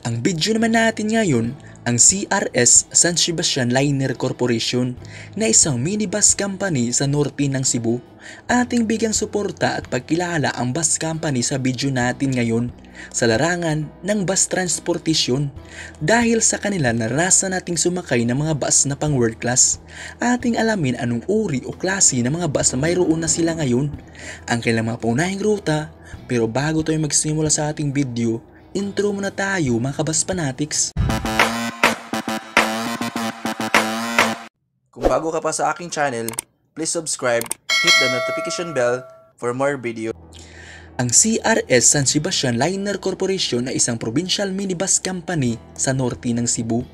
Ang video naman natin ngayon, ang CRS San Sebastian Liner Corporation na isang minibus company sa norte ng Cebu. Ating bigyang suporta at pagkilala ang bus company sa video natin ngayon sa larangan ng bus transportation. Dahil sa kanila naranasan nating sumakay ng mga bus na pang world class, ating alamin anong uri o klase ng mga bus na mayroon na sila ngayon, ang kailang mga paunahing ruta. Pero bago tayo magsimula sa ating video, intro muna tayo mga kabus fanatics. Kung bago ka pa sa aking channel, please subscribe, hit the notification bell for more video. Ang CRS San Sebastian Liner Corporation ay isang provincial minibus company sa norte ng Cebu.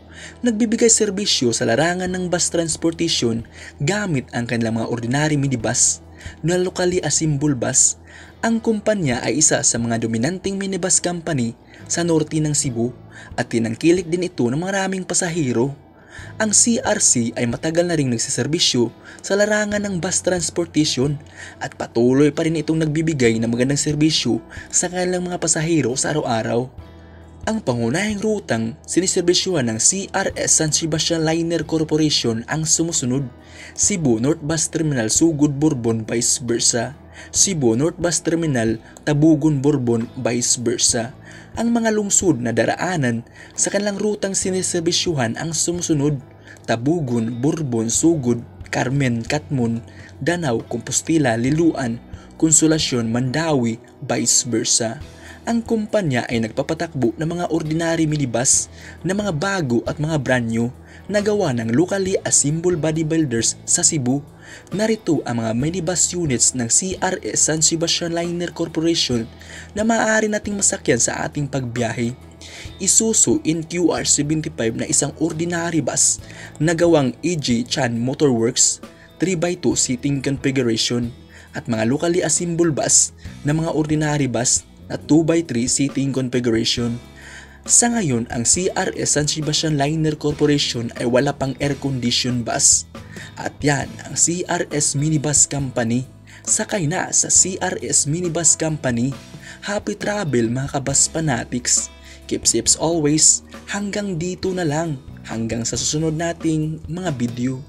Nagbibigay serbisyo sa larangan ng bus transportation gamit ang kanilang mga ordinary minibus na locally assembled bus. Ang kumpanya ay isa sa mga dominanteng minibus company sa norte ng Cebu at tinangkilik din ito ng maraming pasahero. Ang CRC ay matagal na ring nagsiservisyo sa larangan ng bus transportation at patuloy pa rin itong nagbibigay ng magandang serbisyo sa kanilang mga pasahero sa araw-araw. Ang pangunahing rutang siniserbisyuhan ng CRS San Sebastian Liner Corporation ang sumusunod: Cebu North Bus Terminal Sugod Borbon vice versa, Cebu North Bus Terminal Tabugon Borbon vice versa. Ang mga lungsod na daraanan sa kanilang rutang siniserbisyuhan ang sumusunod: Tabugon, Borbon, Sugod, Carmen, Catmon, Danau, Compostela, Liloan, Consolacion, Mandawi, vice versa. Ang kumpanya ay nagpapatakbo ng mga ordinary minibus na mga bago at mga brand new na gawa ng locally assembled bodybuilders sa Cebu. Narito ang mga minibus units ng CRS San Sebastian Liner Corporation na maaari nating masakyan sa ating pagbiyahe. Isuzu NQR 75 na isang ordinary bus na gawang E.J. Chan Motorworks 3x2 seating configuration at mga locally assembled bus na mga ordinary bus na 2x3 seating configuration. Sa ngayon, ang CRS San Sebastian Liner Corporation ay wala pang air-conditioned bus. At yan ang CRS Minibus Company. Sakay na sa CRS Minibus Company. Happy travel mga kabus fanatics. Keep safe always. Hanggang dito na lang. Hanggang sa susunod nating mga video.